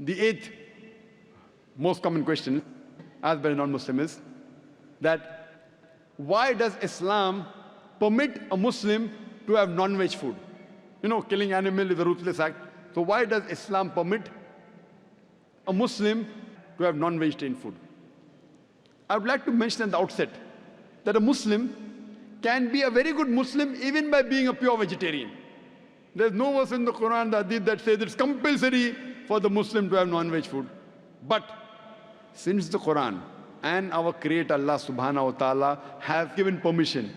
The eighth most common question asked by a non-Muslim is that why does Islam permit a Muslim to have non-veg food? You know, killing animal is a ruthless act. So why does Islam permit a Muslim to have non-vegetarian food? I would like to mention at the outset that a Muslim can be a very good Muslim even by being a pure vegetarian. There's no verse in the Quran, the Hadith that says it's compulsory for the Muslim to have non-veg food. But since the Quran and our Creator Allah subhanahu wa ta'ala have given permission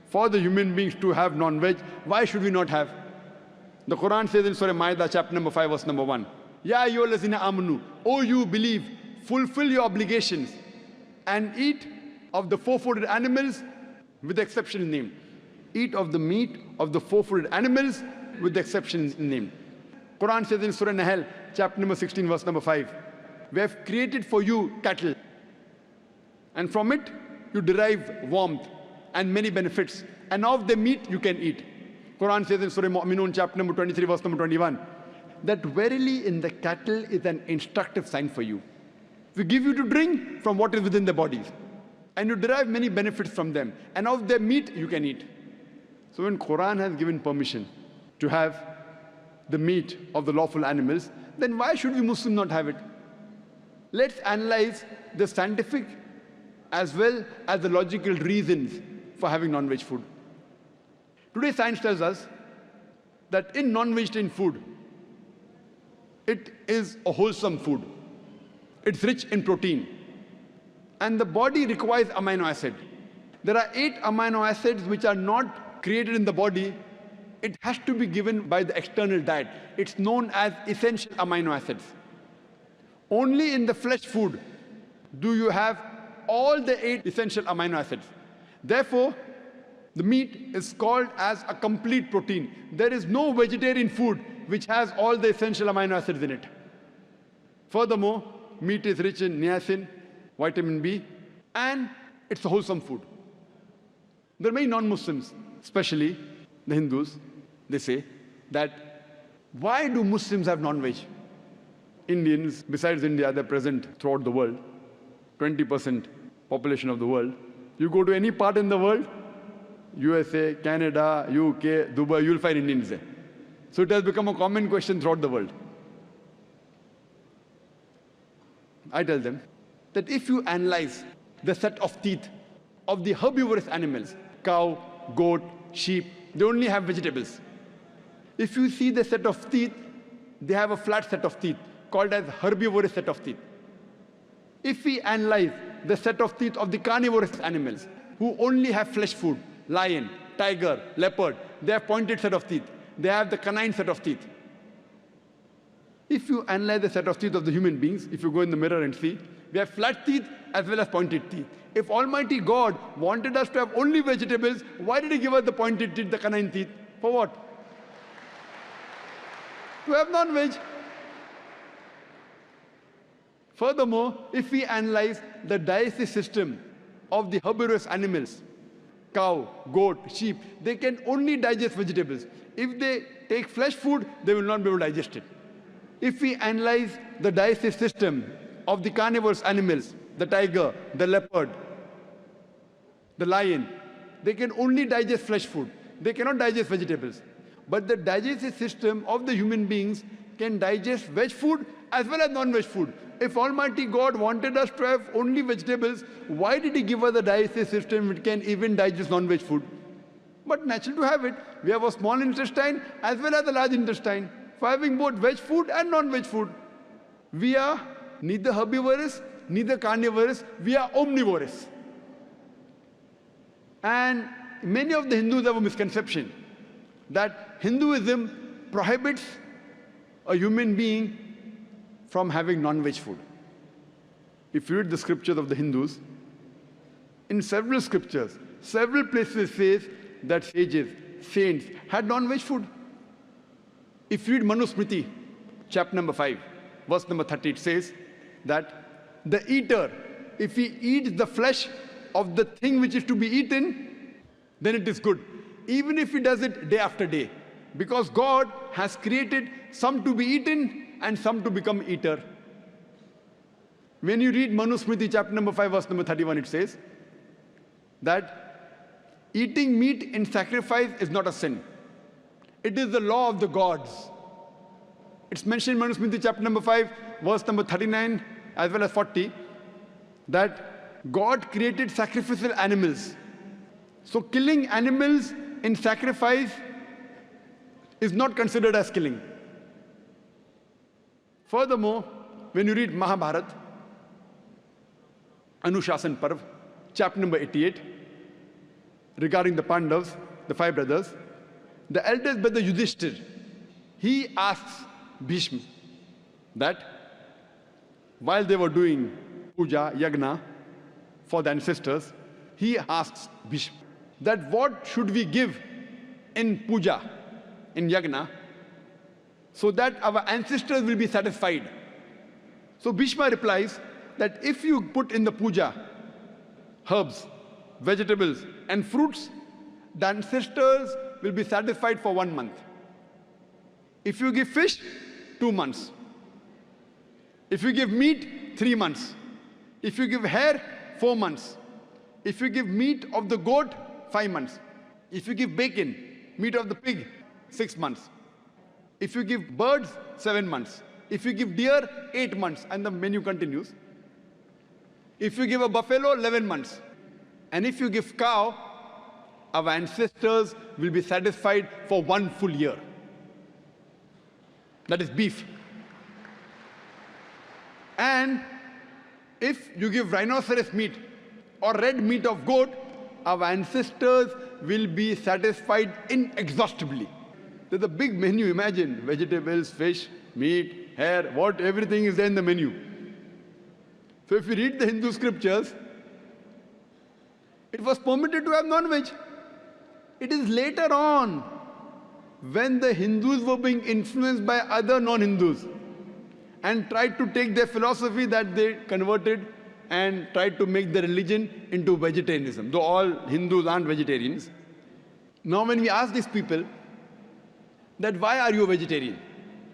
for the human beings to have non-veg, why should we not have? The Quran says in Surah Ma'idah, chapter number 5, verse number 1, Ya ayyuhallazina amanu, O you believe, fulfill your obligations and eat of the four-footed animals with the exception named. Eat of the meat of the four-footed animals with the exception named. Quran says in Surah Nahl, chapter number 16, verse number 5, we have created for you cattle, and from it you derive warmth and many benefits, and of the meat you can eat. Quran says in Surah Mu'minun, chapter number 23, verse number 21, that verily in the cattle is an instructive sign for you. We give you to drink from what is within the bodies, and you derive many benefits from them, and of their meat you can eat. So when Quran has given permission to have the meat of the lawful animals, then why should we Muslims not have it? Let's analyze the scientific as well as the logical reasons for having non-veg food. Today science tells us that in non-vegetarian food, it is a wholesome food. It's rich in protein. And the body requires amino acid. There are 8 amino acids which are not created in the body. It has to be given by the external diet. It's known as essential amino acids. Only in the flesh food do you have all the 8 essential amino acids. Therefore, the meat is called as a complete protein. There is no vegetarian food which has all the essential amino acids in it. Furthermore, meat is rich in niacin, vitamin B, and it's a wholesome food. There are many non-Muslims, especially the Hindus, they say that why do Muslims have non-veg? Indians, besides India, they're present throughout the world, 20% population of the world. You go to any part in the world, USA, Canada, UK, Dubai, you'll find Indians there. So it has become a common question throughout the world. I tell them that if you analyze the set of teeth of the herbivorous animals, cow, goat, sheep, they only have vegetables. If you see the set of teeth, they have a flat set of teeth called as herbivorous set of teeth. If we analyze the set of teeth of the carnivorous animals who only have flesh food, lion, tiger, leopard, they have pointed set of teeth. They have the canine set of teeth. If you analyze the set of teeth of the human beings, if you go in the mirror and see, we have flat teeth as well as pointed teeth. If Almighty God wanted us to have only vegetables, why did He give us the pointed teeth, the canine teeth? For what? To have non-veg. Furthermore, if we analyze the digestive system of the herbivorous animals, cow, goat, sheep, they can only digest vegetables. If they take flesh food, they will not be able to digest it. If we analyze the digestive system of the carnivorous animals, the tiger, the leopard, the lion, they can only digest flesh food. They cannot digest vegetables. But the digestive system of the human beings can digest veg food as well as non-veg food. If Almighty God wanted us to have only vegetables, why did He give us a digestive system which can even digest non-veg food? But natural to have it. We have a small intestine as well as a large intestine for having both veg food and non-veg food. We are neither herbivorous, neither carnivorous, we are omnivorous. And many of the Hindus have a misconception that Hinduism prohibits a human being from having non-veg food. If you read the scriptures of the Hindus, in several scriptures, several places it says that sages, saints had non-veg food. If you read Manusmriti, chapter number 5, verse number 30, it says that the eater, if he eats the flesh of the thing which is to be eaten, then it is good. Even if he does it day after day. Because God has created some to be eaten and some to become eater. When you read Manusmriti chapter number 5 verse number 31, it says that eating meat in sacrifice is not a sin. It is the law of the gods. It's mentioned in Manusmriti chapter number 5 verse number 39 as well as 40 that God created sacrificial animals. So killing animals in sacrifice is not considered as killing. Furthermore, when you read Mahabharata, Anushasan Parv, chapter number 88, regarding the Pandavas, the 5 brothers, the eldest brother Yudhishthir, he asks Bhishma that while they were doing puja, yagna for the ancestors, he asks Bhishma that what should we give in puja, in yagna, so that our ancestors will be satisfied. So Bhishma replies that if you put in the puja herbs, vegetables and fruits, the ancestors will be satisfied for 1 month. If you give fish, 2 months. If you give meat, 3 months. If you give hair, 4 months. If you give meat of the goat, 5 months. If you give bacon, meat of the pig, 6 months. If you give birds, 7 months. If you give deer, 8 months. And the menu continues. If you give a buffalo, 11 months. And if you give cow, our ancestors will be satisfied for 1 full year. That is beef. And if you give rhinoceros meat or red meat of goat, our ancestors will be satisfied inexhaustibly. There's a big menu, imagine, vegetables, fish, meat, hair, everything is there in the menu. So if you read the Hindu scriptures, it was permitted to have non-veg. It is later on, when the Hindus were being influenced by other non-Hindus and tried to take their philosophy that they converted and tried to make the religion into vegetarianism, though all Hindus aren't vegetarians. Now when we ask these people that why are you a vegetarian,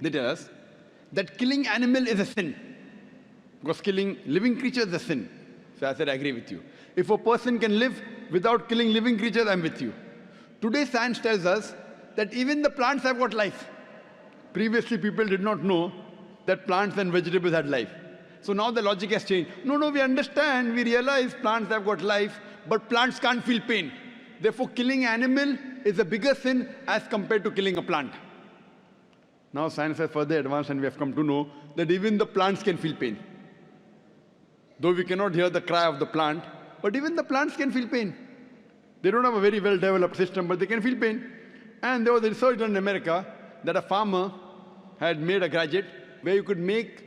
they tell us that killing animal is a sin, because killing living creatures is a sin. So I said, I agree with you. If a person can live without killing living creatures, I'm with you. Today science tells us that even the plants have got life. Previously people did not know that plants and vegetables had life. So now the logic has changed. No, we understand, we realize plants have got life, but plants can't feel pain. Therefore killing animal is a bigger sin as compared to killing a plant. Now science has further advanced and we have come to know that even the plants can feel pain. Though we cannot hear the cry of the plant, but even the plants can feel pain. They don't have a very well-developed system, but they can feel pain. And there was a research done in America that a farmer had made a gadget where you could make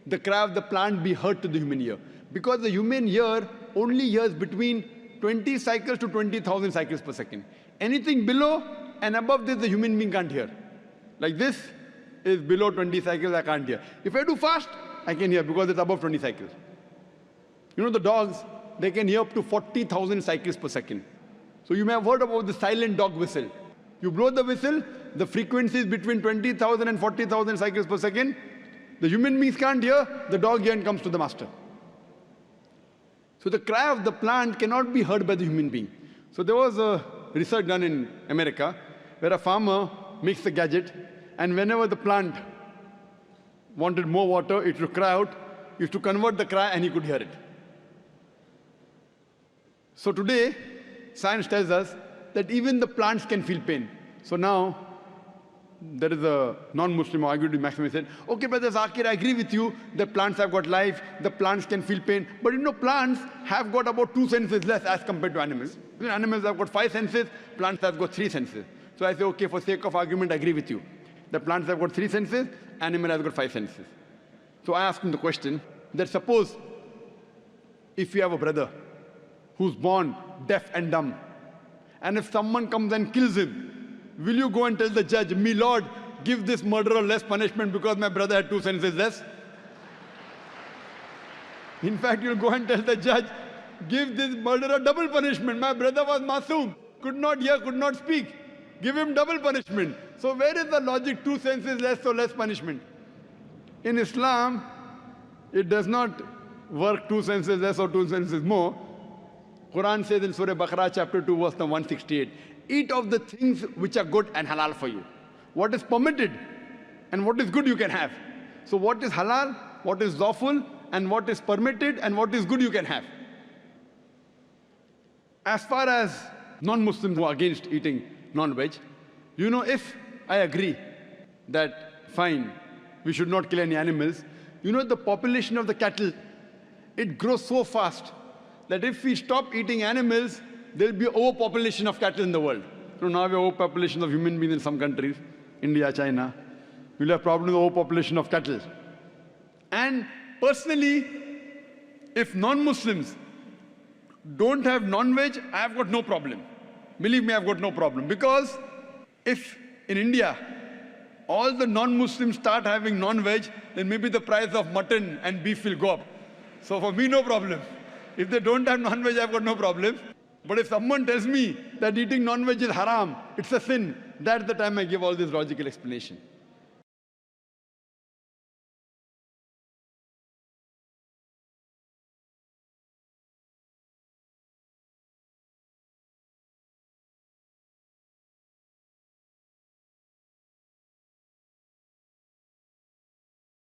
the cry of the plant be heard to the human ear. Because the human ear only hears between 20 cycles to 20,000 cycles per second. Anything below and above this, the human being can't hear. Like this is below 20 cycles, I can't hear. If I do fast, I can hear because it's above 20 cycles. You know the dogs, they can hear up to 40,000 cycles per second. So you may have heard about the silent dog whistle. You blow the whistle, the frequency is between 20,000 and 40,000 cycles per second. The human beings can't hear, the dog hears and comes to the master. So the cry of the plant cannot be heard by the human being. So there was a research done in America where a farmer makes a gadget, and whenever the plant wanted more water, it would cry out, he used to convert the cry and he could hear it. So today, science tells us that even the plants can feel pain. So now, there is a non-Muslim who argued with Maximus, said, okay, Brother Zakir, I agree with you, the plants have got life, the plants can feel pain, but you know, plants have got about 2 senses less as compared to animals. Animals have got 5 senses, plants have got 3 senses. So I say, okay, for sake of argument, I agree with you. The plants have got 3 senses, animal has got 5 senses. So I asked him the question that suppose if you have a brother who's born deaf and dumb, and if someone comes and kills him, will you go and tell the judge, me Lord, give this murderer less punishment because my brother had 2 senses less? In fact, you'll go and tell the judge, give this murderer double punishment. My brother was masoom, could not hear, could not speak. Give him double punishment. So where is the logic, 2 senses less, so less punishment? In Islam, it does not work two senses less or two senses more. Quran says in Surah Baqarah chapter 2 verse number 168, eat of the things which are good and halal for you. What is permitted and what is good you can have. So what is halal, what is lawful, and what is permitted and what is good you can have. As far as non-Muslims who are against eating non-veg, if I agree that fine, we should not kill any animals, the population of the cattle, it grows so fast that if we stop eating animals, there will be overpopulation of cattle in the world. Now we have overpopulation of human beings in some countries, India, China. We'll have problems with overpopulation of cattle. And personally, if non-Muslims don't have non-veg, I've got no problem. Believe me, I've got no problem. Because if in India, all the non-Muslims start having non-veg, then maybe the price of mutton and beef will go up. So for me, no problem. If they don't have non-veg, I've got no problem. But if someone tells me that eating non-veg is haram, it's a sin, that's the time I give all this logical explanation.